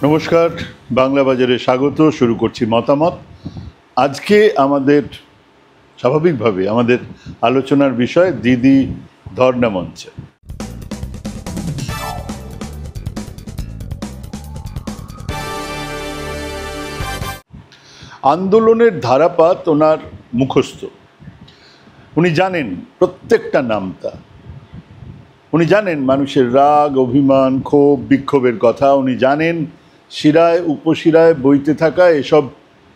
নমস্কার, বাংলা বাজারে স্বাগত। শুরু করছি মতামত। আজকে আমাদের স্বাভাবিকভাবে আমাদের আলোচনার বিষয় দিদি ধর্ণা মঞ্চে। আন্দোলনের ধারাপাত ওনার মুখস্থ, উনি জানেন প্রত্যেকটা নামতা, উনি জানেন মানুষের রাগ, অভিমান, ক্ষোভ, বিক্ষোভের কথা, উনি জানেন শিরায় উপশিরায় বইতে থাকা এসব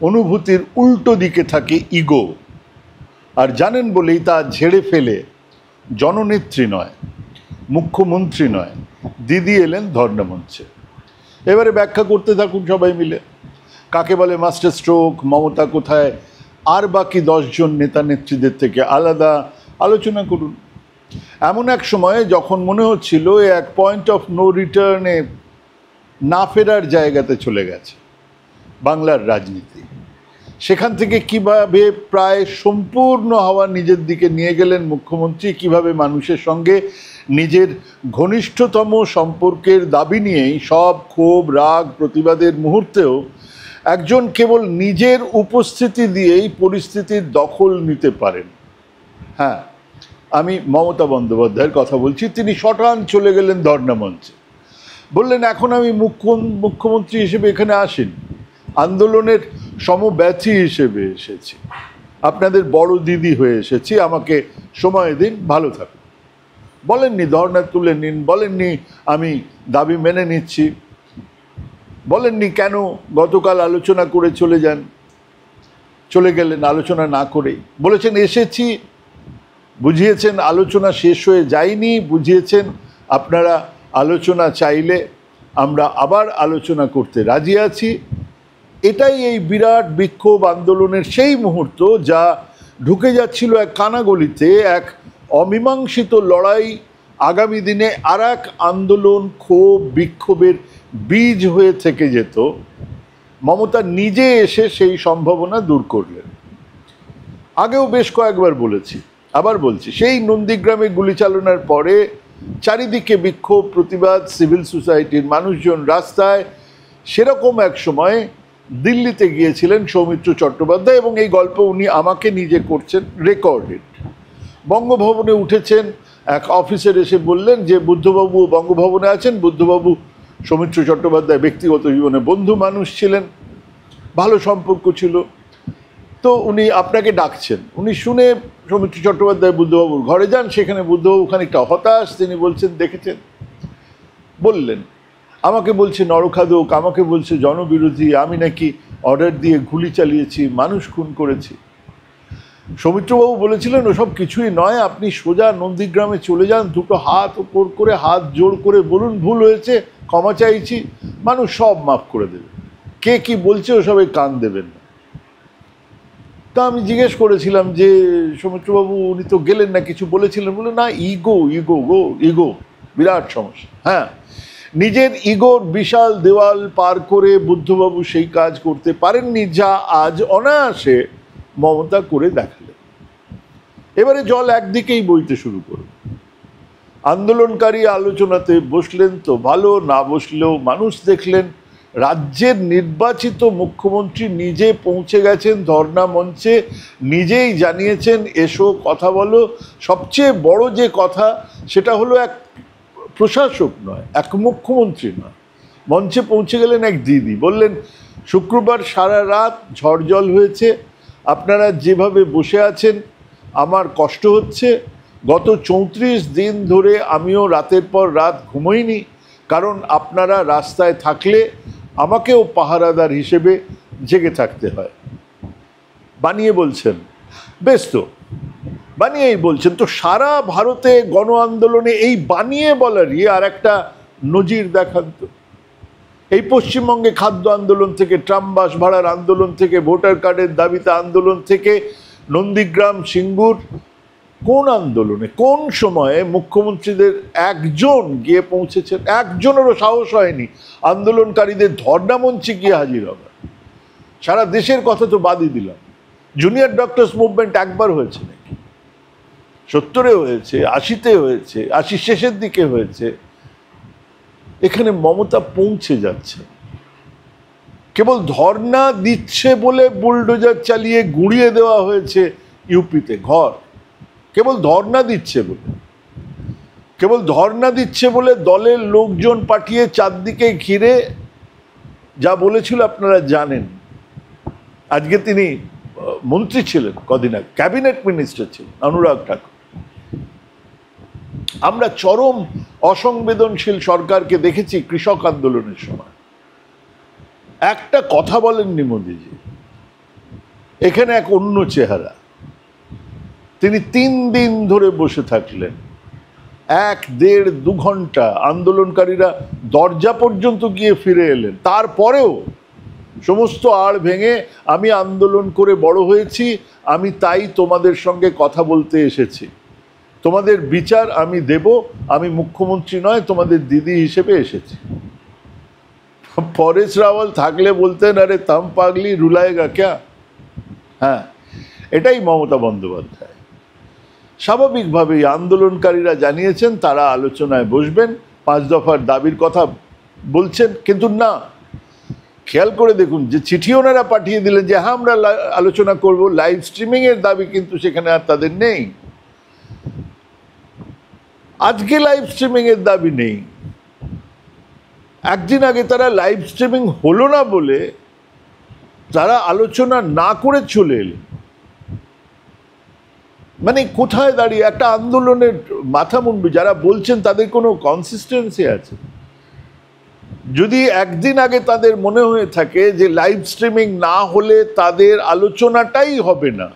অনুভূতির উল্টো দিকে থাকে ইগো, আর জানেন বলেই তা ঝেড়ে ফেলে জননেত্রী নয়, মুখ্যমন্ত্রী নয়, দিদি এলেন ধর্ণা মঞ্চে। এবারে ব্যাখ্যা করতে থাকুন সবাই মিলে, কাকে বলে মাস্টার স্ট্রোক, মমতা কোথায়, আর বাকি 10 জন নেতা নেত্রীদের থেকে আলাদা আলোচনা করুন। এমন এক সময়ে যখন মনে হচ্ছিল এক পয়েন্ট অফ নো রিটার্নে না ফেরার জায়গাতে চলে গেছে বাংলার রাজনীতি, সেখান থেকে কিভাবে প্রায় সম্পূর্ণ হাওয়া নিজের দিকে নিয়ে গেলেন মুখ্যমন্ত্রী, কিভাবে মানুষের সঙ্গে নিজের ঘনিষ্ঠতম সম্পর্কের দাবি নিয়েই সব ক্ষোভ, রাগ, প্রতিবাদের মুহূর্তেও একজন কেবল নিজের উপস্থিতি দিয়েই পরিস্থিতির দখল নিতে পারেন। হ্যাঁ, আমি মমতা বন্দ্যোপাধ্যায়ের কথা বলছি। তিনি শটান চলে গেলেন ধর্ণা মঞ্চে, বললেন এখন আমি মুখ্যমন্ত্রী হিসেবে এখানে আসেন, আন্দোলনের সমব্যথী হিসেবে এসেছি, আপনাদের বড় দিদি হয়ে এসেছি, আমাকে সময় দিন, ভালো থাকুন। বলেননি ধর্ণা তুলে নিন, বলেননি আমি দাবি মেনে নিচ্ছি, বলেননি কেন গতকাল আলোচনা করে চলে গেলেন আলোচনা না করেই। বলেছেন এসেছি, বুঝিয়েছেন আলোচনা শেষ হয়ে যায়নি, বুঝিয়েছেন আপনারা আলোচনা চাইলে আমরা আবার আলোচনা করতে রাজি আছি। এটাই এই বিরাট বিক্ষোভ আন্দোলনের সেই মুহূর্ত যা ঢুকে যাচ্ছিল এক কানাগলিতে, এক অমীমাংসিত লড়াই আগামী দিনে আর এক আন্দোলন, ক্ষোভ, বিক্ষোভের বীজ হয়ে থেকে যেত। মমতা নিজে এসে সেই সম্ভাবনা দূর করলেন। আগেও বেশ কয়েকবার বলেছি, আবার বলছি, সেই নন্দীগ্রামে গুলি চালনার পরে চারিদিকে বিক্ষোভ, প্রতিবাদ, সিভিল সোসাইটির মানুষজন রাস্তায়, সেরকম এক সময় দিল্লিতে গিয়েছিলেন সৌমিত্র চট্টোপাধ্যায়, এবং এই গল্প উনি আমাকে নিজে করছেন, রেকর্ডেড। বঙ্গভবনে উঠেছেন, এক অফিসার এসে বললেন যে বুদ্ধবাবু বঙ্গভবনে আছেন। বুদ্ধবাবু সৌমিত্র চট্টোপাধ্যায় ব্যক্তিগত জীবনে বন্ধু মানুষ ছিলেন, ভালো সম্পর্ক ছিল, তো উনি আপনাকে ডাকছেন। উনি শুনে সৌমিত্র চট্টোপাধ্যায় বুদ্ধবাবুর ঘরে যান, সেখানে বুদ্ধবাবু খানিকটা হতাশ। তিনি বলছেন দেখেছেন, বললেন আমাকে বলছে নরখাদক, আমাকে বলছে জনবিরোধী, আমি নাকি অর্ডার দিয়ে গুলি চালিয়েছি, মানুষ খুন করেছি। সৌমিত্রবাবু বলেছিলেন ওসব কিছুই নয়, আপনি সোজা নন্দীগ্রামে চলে যান, দুটো হাত ওপর করে হাত জোড় করে বলুন ভুল হয়েছে, ক্ষমা চাইছি, মানুষ সব মাফ করে দেবে। কে কি বলছে ওসবে কান দেবেন না। তা আমি জিজ্ঞেস করেছিলাম যে সৌমিত্রবাবু উনি তো গেলেন না, কিছু বলেছিলেন? বলে না, ইগো বিরাট সমস্যা। হ্যাঁ, নিজের ইগোর বিশাল দেওয়াল পার করে বুদ্ধবাবু সেই কাজ করতে পারেননি যা আজ অনায়াসে মমতা করে দেখালেন। এবারে জল একদিকেই বইতে শুরু করল। আন্দোলনকারী আলোচনাতে বসলেন তো ভালো, না বসলেও মানুষ দেখলেন রাজ্যের নির্বাচিত মুখ্যমন্ত্রী নিজে পৌঁছে গেছেন ধর্ণা মঞ্চে, নিজেই জানিয়েছেন এসো কথা বলো। সবচেয়ে বড় যে কথা সেটা হলো এক প্রশাসক নয়, এক মুখ্যমন্ত্রী নয়, মঞ্চে পৌঁছে গেলেন এক দিদি। বললেন শুক্রবার সারা রাত ঝড় জল হয়েছে, আপনারা যেভাবে বসে আছেন আমার কষ্ট হচ্ছে। গত 34 দিন ধরে আমিও রাতের পর রাত ঘুমোইনি, কারণ আপনারা রাস্তায় থাকলে আমাকেও পাহারাদার হিসেবে জেগে থাকতে হয়। বানিয়ে বলছেন, বেশ তো বানিয়েই বলছেন। তো সারা ভারতে গণ আন্দোলনে এই বানিয়ে বলারই আর একটা নজির দেখান তো। এই পশ্চিমবঙ্গে খাদ্য আন্দোলন থেকে, ট্রাম বাস ভাড়ার আন্দোলন থেকে, ভোটার কার্ডের দাবিতে আন্দোলন থেকে, নন্দীগ্রাম, সিঙ্গুর, কোন আন্দোলনে কোন সময়ে মুখ্যমন্ত্রীদের একজন গিয়ে পৌঁছেছেন? একজনেরও সাহস হয়নি আন্দোলনকারীদের ধর্ণা মঞ্চে গিয়ে হাজির হবে। সারা দেশের কথা তো বাদই দিলাম, জুনিয়র ডক্টরস মুভমেন্ট একবার হয়েছে নাকি? 70-এ হয়েছে, 80-তে হয়েছে, 80 শেষের দিকে হয়েছে। এখানে মমতা পৌঁছে যাচ্ছে, কেবল ধর্ণা দিচ্ছে বলে বুলডোজার চালিয়ে গুঁড়িয়ে দেওয়া হয়েছে ইউপিতে ঘর, কেবল ধর্ণা দিচ্ছে বলে, কেবল ধর্ণা দিচ্ছে বলে দলের লোকজন পাঠিয়ে চারদিকে ঘিরে যা বলেছিল আপনারা জানেন। আজকে তিনি মন্ত্রী ছিলেন, কদিন আগে ক্যাবিনেট মিনিস্টার ছিলেন অনুরাগ ঠাকুর। আমরা চরম অসংবেদনশীল সরকারকে দেখেছি কৃষক আন্দোলনের সময়। একটা কথা বলেননি মোদিজি, এখানে এক অন্য চেহারা। তিনি 3 দিন ধরে বসে থাকলেন, 1-1.5-2 ঘন্টা আন্দোলনকারীরা দরজা পর্যন্ত গিয়ে ফিরে এলেন। তারপরেও সমস্ত আড় ভেঙে আমি আন্দোলন করে বড় হয়েছি, আমি তাই তোমাদের সঙ্গে কথা বলতে এসেছি, তোমাদের বিচার আমি দেব, আমি মুখ্যমন্ত্রী নয় তোমাদের দিদি হিসেবে এসেছি। পরেশ রাওয়াল থাকলে বলতেন আরে তাম পাগলি রুলায়েগা ক্যা। হ্যাঁ, এটাই মমতা বন্দ্যোপাধ্যায়। স্বাভাবিকভাবেই আন্দোলনকারীরা জানিয়েছেন তারা আলোচনায় বসবেন, 5 দফার দাবির কথা বলছেন, কিন্তু না, খেয়াল করে দেখুন যে চিঠি ওনারা পাঠিয়ে দিলেন যে হ্যাঁ আমরা আলোচনা করব, লাইভ স্ট্রিমিং এর দাবি কিন্তু সেখানে আর তাদের নেই। আজকে লাইভ স্ট্রিমিং এর দাবি নেই, একদিন আগে তারা লাইভ স্ট্রিমিং হলো না বলে তারা আলোচনা না করে চলে এলেন। মানে কোথায় দাঁড়িয়ে একটা আন্দোলনের মাথা মুন্ডু যারা বলছেন তাদের কোনো কনসিস্টেন্সি আছে? যদি একদিন আগে তাদের মনে হয়ে থাকে যে লাইভ স্ট্রিমিং না হলে তাদের আলোচনাটাই হবে না,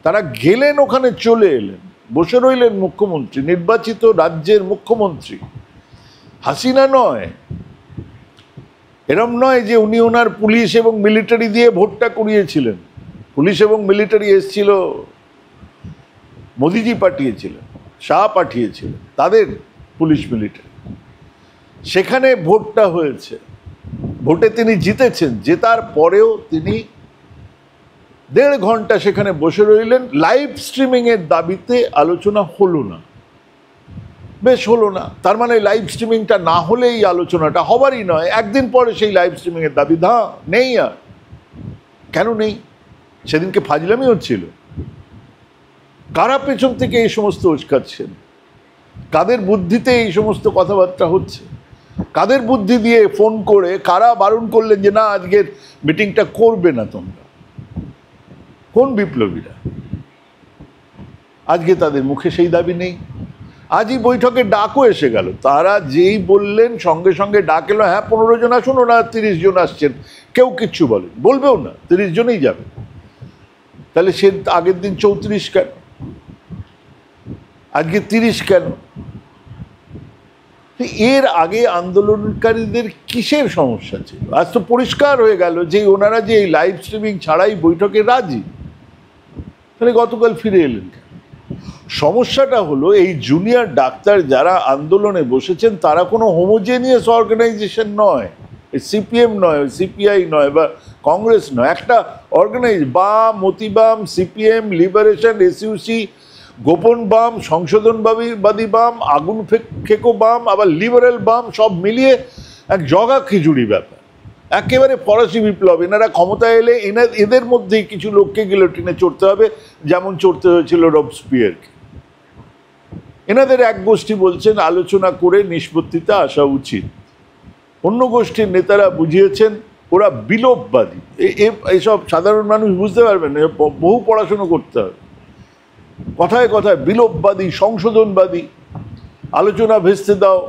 তারা গেলেন ওখানে, চলে এলেন, বসে রইলেন মুখ্যমন্ত্রী, নির্বাচিত রাজ্যের মুখ্যমন্ত্রী, হাসিনা নয়। এরম নয় যে উনি ওনার পুলিশ এবং মিলিটারি দিয়ে ভোটটা করিয়েছিলেন। পুলিশ এবং মিলিটারি এসেছিল, মোদিজি পাঠিয়েছিলেন, শাহ পাঠিয়েছিলেন তাদের পুলিশ মিলিটারি, সেখানে ভোটটা হয়েছে, ভোটে তিনি জিতেছেন। জেতার পরেও তিনি 1.5 ঘন্টা সেখানে বসে রইলেন, লাইভ স্ট্রিমিং এর দাবিতে আলোচনা হলো না। বেশ, হলো না, তার মানে লাইভ স্ট্রিমিংটা না হলে এই আলোচনাটা হবারই নয়। একদিন পরে সেই লাইভ স্ট্রিমিং এর দাবি নেই। আর কেন নেই? সেদিনকে ফাজলামি হচ্ছিল। কারা পেছন থেকে এই সমস্ত উস্কাচ্ছেন? কাদের বুদ্ধিতে এই সমস্ত কথাবার্তা হচ্ছে? কাদের বুদ্ধি দিয়ে ফোন করে কারা বারণ করলেন যে না আজকের মিটিংটা করবে না তোমরা? কোন বিপ্লবীরা? আজকে তাদের মুখে সেই দাবি নেই। আজই বৈঠকে ডাকও এসে গেল, তারা যেই বললেন সঙ্গে সঙ্গে ডাক এলো, হ্যাঁ 15 জন আসুন, ওরা 30 জন আসছেন, কেউ কিচ্ছু বলবেও না, 30 জনই যাবে। তাহলে সে আগের দিন 34 কেন, আজকে 30 কেন? এর আগে আন্দোলনকারীদের কিসের সমস্যা ছিল? আজ তো পরিষ্কার হয়ে গেল যে ওনারা যে এই লাইভ স্ট্রিমিং ছাড়াই বৈঠকে রাজি। তাহলে গতকাল ফিরে এলেন কেন? সমস্যাটা হলো এই জুনিয়র ডাক্তার যারা আন্দোলনে বসেছেন তারা কোনো হোমোজেনিয়াস অর্গানাইজেশন নয়, সিপিএম নয়, সিপিআই নয়, বা কংগ্রেস নয়। একটা বাম, মতিবাম, সিপিএম, লিবারেশন, এসইউসি, গোপন বাম, সংশোধনবাদী বাম, আগুন খেকো বাম, আবার লিবারেল বাম, সব মিলিয়ে এক জগা খিচুড়ি ব্যাপার, একেবারে ফরাসি বিপ্লব। এনারা ক্ষমতায় এলে এদের মধ্যেই কিছু লোককে গিলোটিনে চড়তে হবে, যেমন চড়তে হয়েছিল রবস্পিয়ারকে। এনাদের এক গোষ্ঠী বলছেন আলোচনা করে নিষ্পত্তিতে আসা উচিত, অন্য গোষ্ঠীর নেতারা বুঝিয়েছেন ওরা বিলোপবাদী। এইসব সাধারণ মানুষ বুঝতে পারবেন, বহু পড়াশুনো করতে হবে। কথায় কথায় বিলোপবাদী, সংশোধনবাদী, আলোচনা ভেস্তে দাও।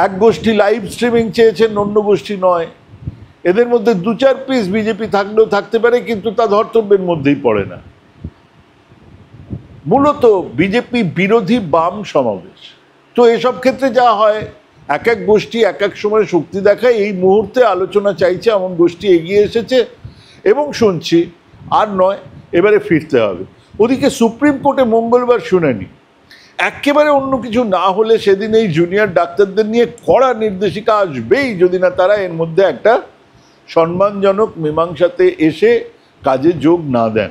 এক গোষ্ঠী লাইভ স্ট্রিমিং চেয়েছেন, অন্য গোষ্ঠী নয়। এদের মধ্যে 2-4 পিস বিজেপি থাকলেও থাকতে পারে, কিন্তু তা ধর্তব্যের মধ্যেই পড়ে না। মূলত বিজেপি বিরোধী বাম সমাবেশ। তো এসব ক্ষেত্রে যা হয়, এক এক গোষ্ঠী এক এক সময় শক্তি দেখায়। এই মুহূর্তে আলোচনা চাইছে এমন গোষ্ঠী এগিয়ে এসেছে এবং শুনছি আর নয়, এবারে ফিরতে হবে। ওদিকে সুপ্রিম কোর্টে মঙ্গলবার শুনানি। একেবারে অন্য কিছু না হলে সেদিন এই জুনিয়র ডাক্তারদের নিয়ে কড়া নির্দেশিকা আসবেই, যদি না তারা এর মধ্যে একটা সম্মানজনক মীমাংসাতে এসে কাজে যোগ না দেন।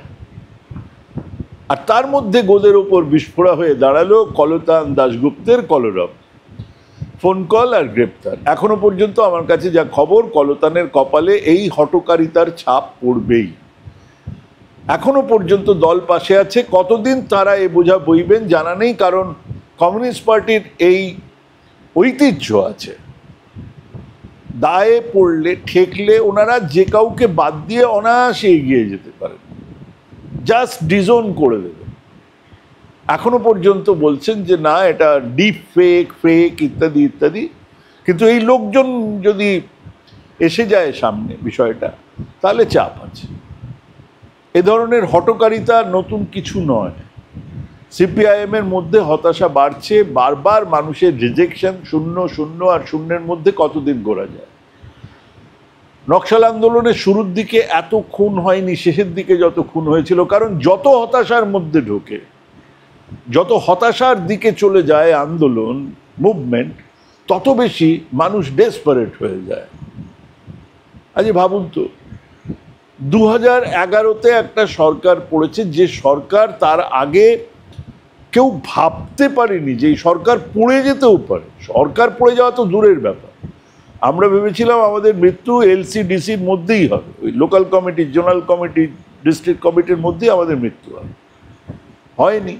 আর তার মধ্যে গোদের ওপর বিস্ফোরা হয়ে দাঁড়ালো কলতান দাশগুপ্তের কলরব। ফোন কল আর গ্রেপ্তার। এখনো পর্যন্ত আমার কাছে যা খবর, কলতানের কপালে এই হঠকারিতার ছাপ পড়বেই। এখনো পর্যন্ত দল পাশে আছে, কতদিন তারা এ বোঝা বইবেন জানা নেই, কারণ কমিউনিস্ট পার্টির এই ঐতিহ্য আছে, দায়ে পড়লে ঠেকলে ওনারা যে কাউকে বাদ দিয়ে অনায়াসে এগিয়ে যেতে পারেন, জাস্ট ডিজোন করে দেবে। এখনো পর্যন্ত বলছেন যে না, এটা ডিপ ফেক ফেক ইত্যাদি ইত্যাদি, কিন্তু এই লোকজন যদি এসে যায় সামনে বিষয়টা, তাহলে চাপ আছে। এ ধরনের হঠকারিতা নতুন কিছু নয়। সিপিআইএম এর মধ্যে হতাশা বাড়ছে, বারবার মানুষের রিজেকশন, শূন্য শূন্য আর শূন্যের মধ্যে কতদিন ঘোরা যায়। নকশাল আন্দোলনের শুরুর দিকে এত খুন হয়নি, শেষের দিকে যত খুন হয়েছিল, কারণ যত হতাশার মধ্যে ঢোকে, যত হতাশার দিকে চলে যায় আন্দোলন মুভমেন্ট, তত বেশি মানুষ ডেসপারেট হয়ে যায়। আজ ভাবুন তো, 2011-তে একটা সরকার পড়েছে, যে সরকার তার আগে কেউ ভাবতে পারেনি যে এই সরকার পড়ে যেতেও পারে। সরকার পড়ে যাওয়া তো দূরের ব্যাপার, আমরা ভেবেছিলাম আমাদের মৃত্যু এলসিডিসির মধ্যেই হবে, ওই local committee, zonal committee, district কমিটির মধ্যেই আমাদের মৃত্যু হবে, হয়নি।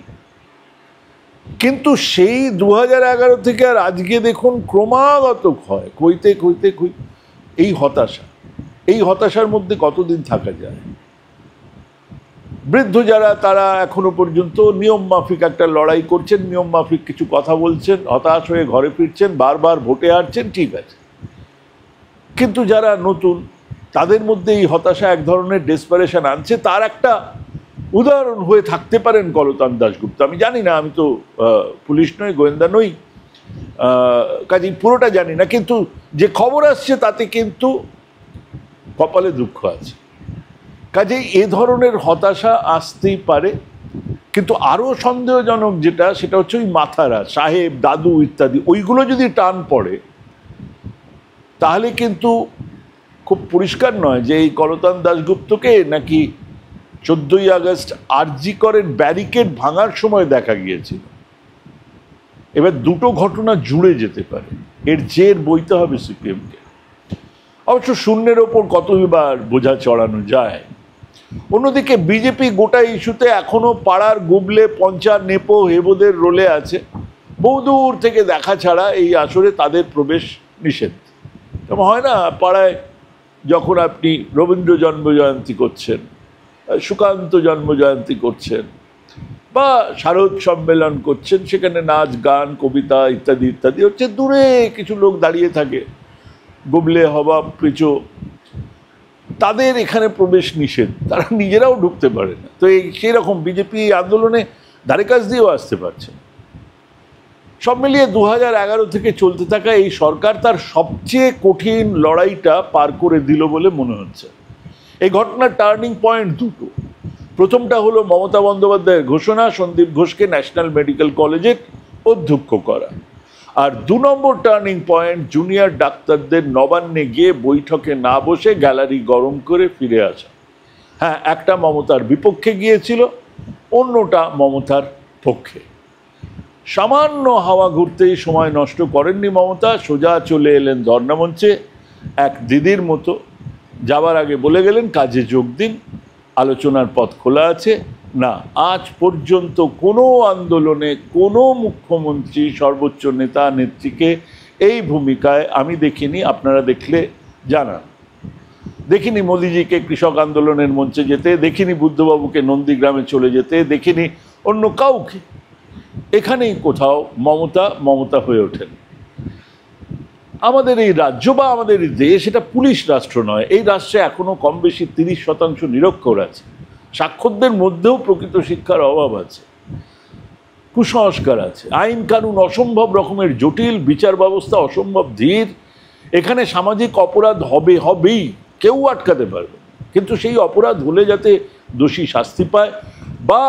কিন্তু সেই 2011 থেকে আর আজকে দেখুন ক্রমাগত ক্ষয়, কইতে কইতে এই হতাশার মধ্যে কতদিন থাকা যায়। বৃদ্ধ যারা, তারা এখনো পর্যন্ত নিয়ম মাফিক একটা লড়াই করছেন, নিয়ম মাফিক কিছু কথা বলছেন, হতাশ হয়ে ঘরে ফিরছেন, বারবার ভোটে হারছেন, ঠিক আছে। কিন্তু যারা নতুন, তাদের মধ্যে এই হতাশা এক ধরনের ডেসপারেশন আনছে। তার একটা উদাহরণ হয়ে থাকতে পারেন কলতান দাশগুপ্ত। আমি জানি না, আমি তো পুলিশ নই, গোয়েন্দা নই, কাজেই পুরোটা জানি না, কিন্তু যে খবর আসছে তাতে কিন্তু কপালে দুঃখ আছে। কাজেই এ ধরনের হতাশা আসতেই পারে। কিন্তু আরও সন্দেহজনক যেটা, সেটা হচ্ছে ওই মাথারা, সাহেব, দাদু ইত্যাদি, ওইগুলো যদি টান পড়ে, তাহলে কিন্তু খুব পরিষ্কার নয় যে এই কলতান দাশগুপ্তকে নাকি 14ই আগস্ট আরজি করের ব্যারিকেড ভাঙার সময় দেখা গিয়েছিল। এবার দুটো ঘটনা জুড়ে যেতে পারে, এর জের বইতে হবে সিপিএমকে। অবশ্য শূন্যের ওপর কতবার বোঝা চড়ানো যায়। অন্যদিকে বিজেপি গোটা ইস্যুতে এখনো পাড়ার গুবলে পঞ্চা নেপো হেবোদের রোলে আছে। বহুদূর থেকে দেখা ছাড়া এই আসরে তাদের প্রবেশ নিষেধ। তেমন হয় না, পাড়ায় যখন আপনি রবীন্দ্র জন্মজয়ন্তী করছেন, সুকান্ত জন্মজয়ন্তী করছেন, বা শারদ সম্মেলন করছেন, সেখানে নাচ গান কবিতা ইত্যাদি ইত্যাদি হচ্ছে, দূরে কিছু লোক দাঁড়িয়ে থাকে, গুবলে হবা পিছু, তাদের এখানে প্রবেশ নিষেধ, তারা নিজেরাও ঢুকতে পারে না। তো এই সেই রকম বিজেপি আন্দোলনে ধারে কাছ দিয়েও আসতে পারছে। সব মিলিয়ে 2011 থেকে চলতে থাকা এই সরকার তার সবচেয়ে কঠিন লড়াইটা পার করে দিল বলে মনে হচ্ছে। এই ঘটনার টার্নিং পয়েন্ট দুটো। প্রথমটা হলো মমতা বন্দ্যোপাধ্যায়ের ঘোষণা সন্দীপ ঘোষকে ন্যাশনাল মেডিকেল কলেজের অধ্যক্ষ করা। আর 2 নম্বর টার্নিং পয়েন্ট জুনিয়র ডাক্তারদের নবান্নে গিয়ে বৈঠকে না বসে গ্যালারি গরম করে ফিরে আসা। হ্যাঁ, একটা মমতার বিপক্ষে গিয়েছিল, অন্যটা মমতার পক্ষে। সামান্য হাওয়া ঘুরতেই সময় নষ্ট করেননি মমতা, সোজা চলে এলেন ধর্ণামঞ্চে এক দিদির মতো। যাবার আগে বলে গেলেন, কাজে যোগ দিন, আলোচনার পথ খোলা আছে। না, আজ পর্যন্ত কোনো আন্দোলনে কোনো মুখ্যমন্ত্রী, সর্বোচ্চ নেতা নেত্রীকে এই ভূমিকায় আমি দেখিনি। আপনারা দেখলে জানান। দেখিনি মোদিজিকে কৃষক আন্দোলনের মঞ্চে যেতে, দেখিনি বুদ্ধবাবুকে নন্দীগ্রামে চলে যেতে, দেখিনি অন্য কাউকে। এখানেই কোথাও মমতা হয়ে ওঠেন। আমাদের এই রাজ্য বা আমাদের এই দেশ, এটা পুলিশ রাষ্ট্র নয়। এই রাষ্ট্রে এখনো কম বেশি 30% নিরক্ষর আছে। সাক্ষরদের মধ্যেও প্রকৃত শিক্ষার অভাব আছে, কুসংস্কার আছে, আইন কানুন অসম্ভব রকমের জটিল, বিচার ব্যবস্থা অসম্ভব ধীর। এখানে সামাজিক অপরাধ হবেই, কেউ আটকাতে পারবে। কিন্তু সেই অপরাধ হলে যাতে দোষী শাস্তি পায়, বা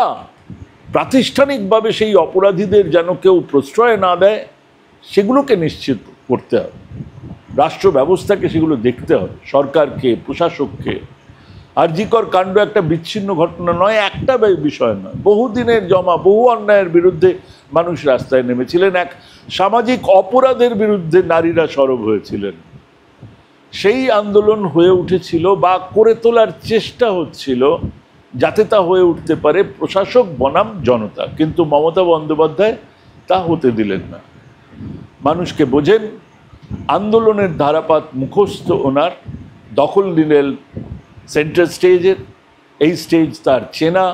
প্রাতিষ্ঠানিকভাবে সেই অপরাধীদের যেন কেউ প্রশ্রয় না দেয়, সেগুলোকে নিশ্চিত করতে হবে। রাষ্ট্র ব্যবস্থাকে সেগুলো দেখতে হবে, সরকারকে, প্রশাসককে। জি কর কাণ্ড একটা বিচ্ছিন্ন ঘটনা নয়, একটা বিষয় নয়, বহুদিনের জমা, বহু অন্যায়ের বিরুদ্ধে মানুষ রাস্তায় নেমেছিলেন, এক সামাজিক অপরাধের বিরুদ্ধে নারীরা সরব হয়েছিলেন। সেই আন্দোলন হয়ে উঠেছিল বা করে তোলার চেষ্টা হচ্ছিল যাতে তা হয়ে উঠতে পারে প্রশাসক বনাম জনতা, কিন্তু মমতা বন্দ্যোপাধ্যায় তা হতে দিলেন না। মানুষকে বোঝেন, আন্দোলনের ধারাপাত মুখস্থ ওনার, দখল নিলেন সেন্টার স্টেজের, এই স্টেজ তার চেনা,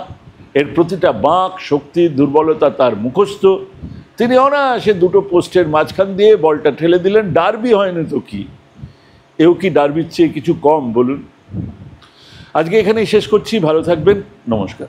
এর প্রতিটা বাঁক, শক্তি, দুর্বলতা তার মুখস্থ। তিনি অনায়াসে দুটো পোস্টের মাঝখান দিয়ে বলটা ঠেলে দিলেন, ডার্বি হয়নি তো কি, এও কি ডার্বির চেয়ে কিছু কম বলুন? আজকে এখানেই শেষ করছি, ভালো থাকবেন, নমস্কার।